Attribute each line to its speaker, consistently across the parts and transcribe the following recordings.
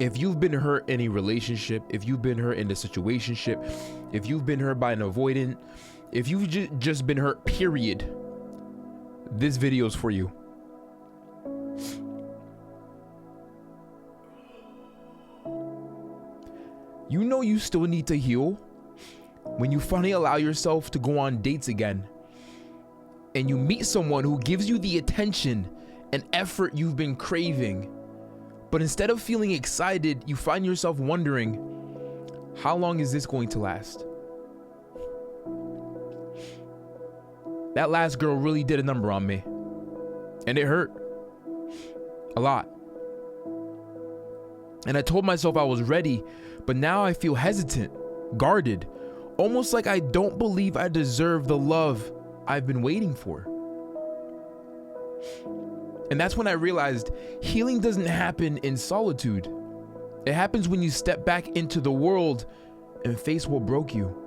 Speaker 1: If you've been hurt in a relationship, if you've been hurt in a situationship, if you've been hurt by an avoidant, if you've just been hurt, period, this video is for you. You know you still need to heal when you finally allow yourself to go on dates again and you meet someone who gives you the attention and effort you've been craving. But instead of feeling excited, you find yourself wondering, how long is this going to last? That last girl really did a number on me, and it hurt a lot. And I told myself I was ready, but now I feel hesitant, guarded, almost like I don't believe I deserve the love I've been waiting for. And that's when I realized healing doesn't happen in solitude. It happens when you step back into the world and face what broke you.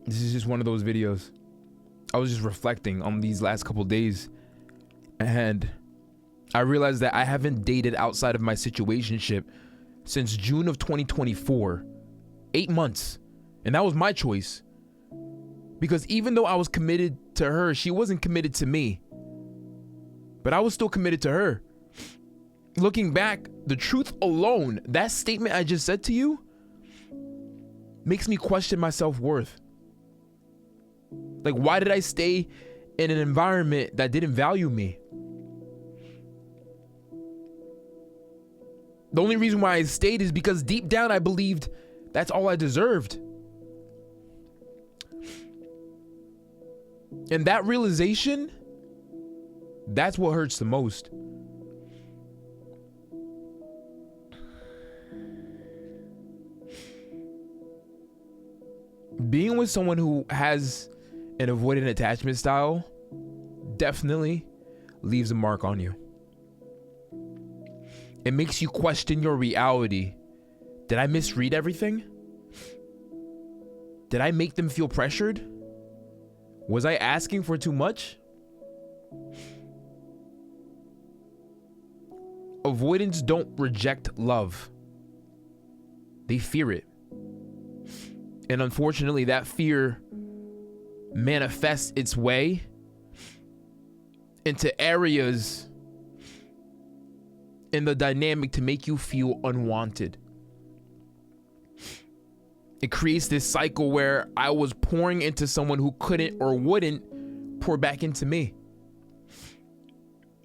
Speaker 1: This is just one of those videos. I was just reflecting on these last couple days, and I realized that I haven't dated outside of my situationship since June of 2024, 8 months. And that was my choice, because even though I was committed to her, she wasn't committed to me, but I was still committed to her. Looking back, the truth alone, that statement I just said to you, makes me question my self-worth. Like, why did I stay in an environment that didn't value me? The only reason why I stayed is because deep down I believed that's all I deserved. And that realization, that's what hurts the most. Being with someone who has an avoidant attachment style definitely leaves a mark on you. It makes you question your reality. Did I misread everything? Did I make them feel pressured? Was I asking for too much? Avoidants don't reject love. They fear it. And unfortunately, that fear manifests its way into areas in the dynamic to make you feel unwanted. It creates this cycle where I was pouring into someone who couldn't or wouldn't pour back into me.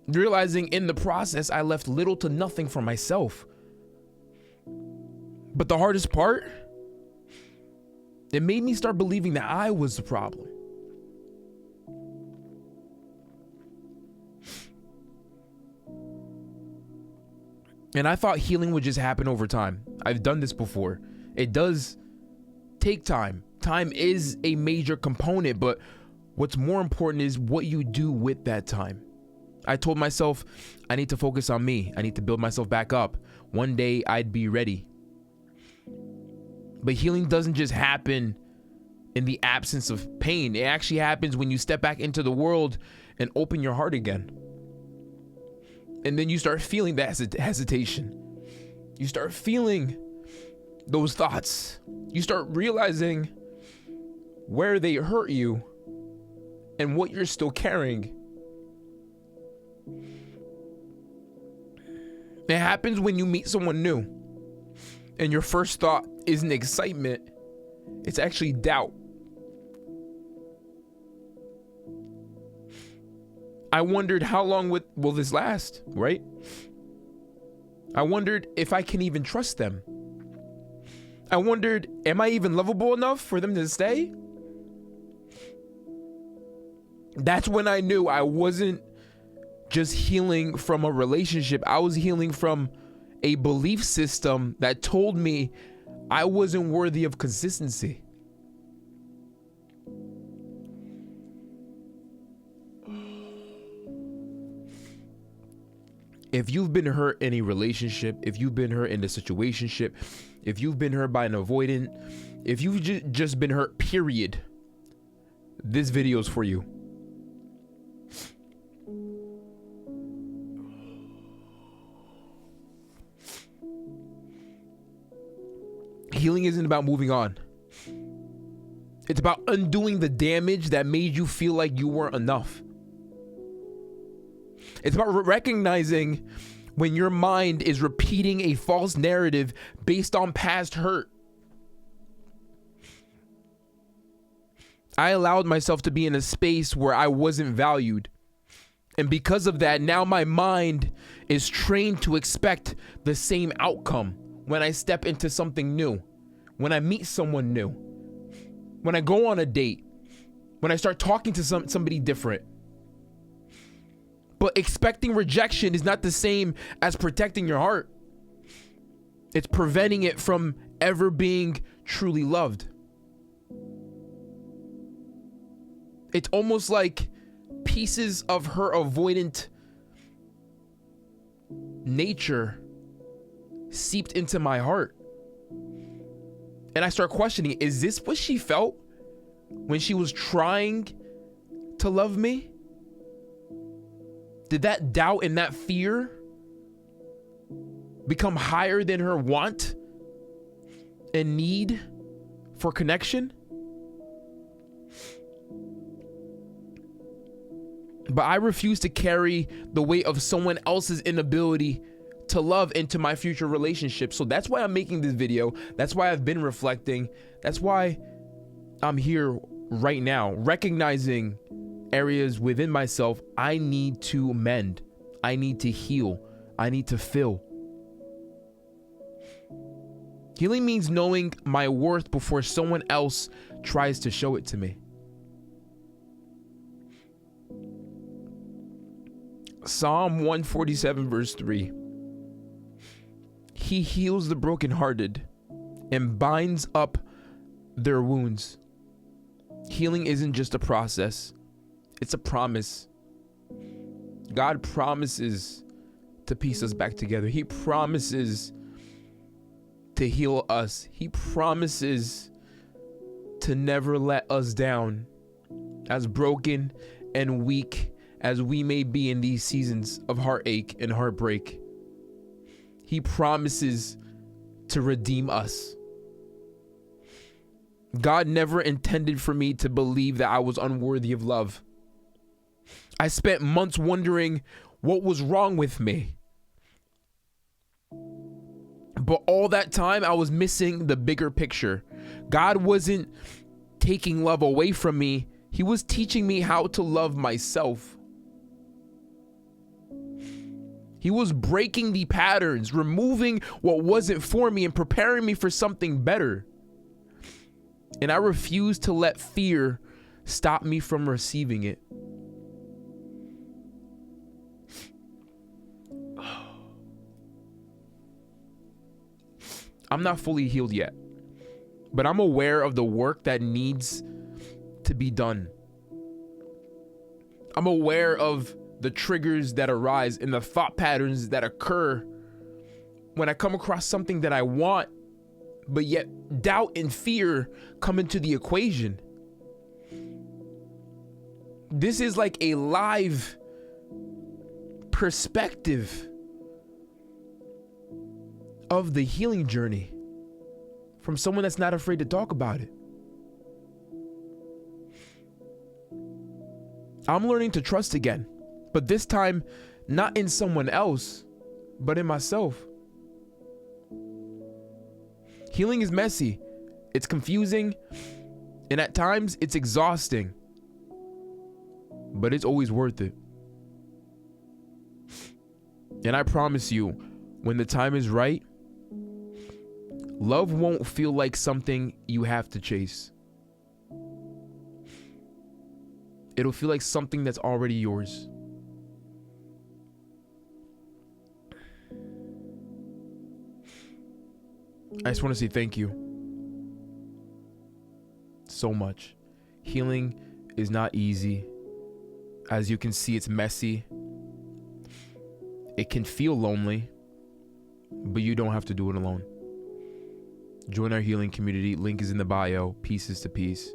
Speaker 1: Realizing in the process, I left little to nothing for myself. But the hardest part, it made me start believing that I was the problem. And I thought healing would just happen over time. I've done this before. It does take time. Time is a major component, but what's more important is what you do with that time. I told myself, I need to focus on me. I need to build myself back up. One day I'd be ready. But healing doesn't just happen in the absence of pain. It actually happens when you step back into the world and open your heart again. And then you start feeling that hesitation. You start feeling those thoughts. You start realizing where they hurt you and what you're still carrying. It happens when you meet someone new and your first thought isn't excitement, it's actually doubt. I wondered how long will this last, right? I wondered if I can even trust them. I wondered, am I even lovable enough for them to stay? That's when I knew I wasn't just healing from a relationship. I was healing from a belief system that told me I wasn't worthy of consistency. If you've been hurt in a relationship, if you've been hurt in a situationship, if you've been hurt by an avoidant, if you've just been hurt, period, this video is for you. Healing isn't about moving on. It's about undoing the damage that made you feel like you weren't enough. It's about recognizing when your mind is repeating a false narrative based on past hurt. I allowed myself to be in a space where I wasn't valued. And because of that, now my mind is trained to expect the same outcome when I step into something new, when I meet someone new, when I go on a date, when I start talking to somebody different. But expecting rejection is not the same as protecting your heart. It's preventing it from ever being truly loved. It's almost like pieces of her avoidant nature seeped into my heart. And I start questioning, is this what she felt when she was trying to love me? Did that doubt and that fear become higher than her want and need for connection? But I refuse to carry the weight of someone else's inability to love into my future relationship. So that's why I'm making this video. That's why I've been reflecting. That's why I'm here right now, recognizing areas within myself I need to mend. I need to heal. I need to fill. Healing means knowing my worth before someone else tries to show it to me. Psalm 147 verse 3. He heals the brokenhearted and binds up their wounds. Healing isn't just a process, it's a promise. God promises to piece us back together. He promises to heal us. He promises to never let us down, as broken and weak as we may be in these seasons of heartache and heartbreak. He promises to redeem us. God never intended for me to believe that I was unworthy of love. I spent months wondering what was wrong with me. But all that time I was missing the bigger picture. God wasn't taking love away from me. He was teaching me how to love myself. He was breaking the patterns, removing what wasn't for me and preparing me for something better. And I refuse to let fear stop me from receiving it. I'm not fully healed yet, but I'm aware of the work that needs to be done. I'm aware of the triggers that arise and the thought patterns that occur when I come across something that I want, but yet doubt and fear come into the equation. This is like a live perspective of the healing journey from someone that's not afraid to talk about it. I'm learning to trust again, but this time not in someone else, but in myself. Healing is messy, it's confusing, and at times it's exhausting, but it's always worth it. And I promise you, when the time is right, love won't feel like something you have to chase. It'll feel like something that's already yours. I just want to say thank you so much. Healing is not easy. As you can see, it's messy. It can feel lonely, but you don't have to do it alone. Join our healing community. Link is in the bio. Pieces to Peace.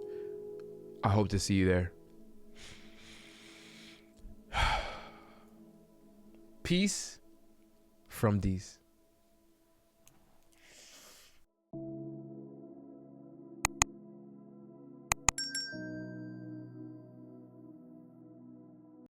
Speaker 1: I hope to see you there. Peace from D's.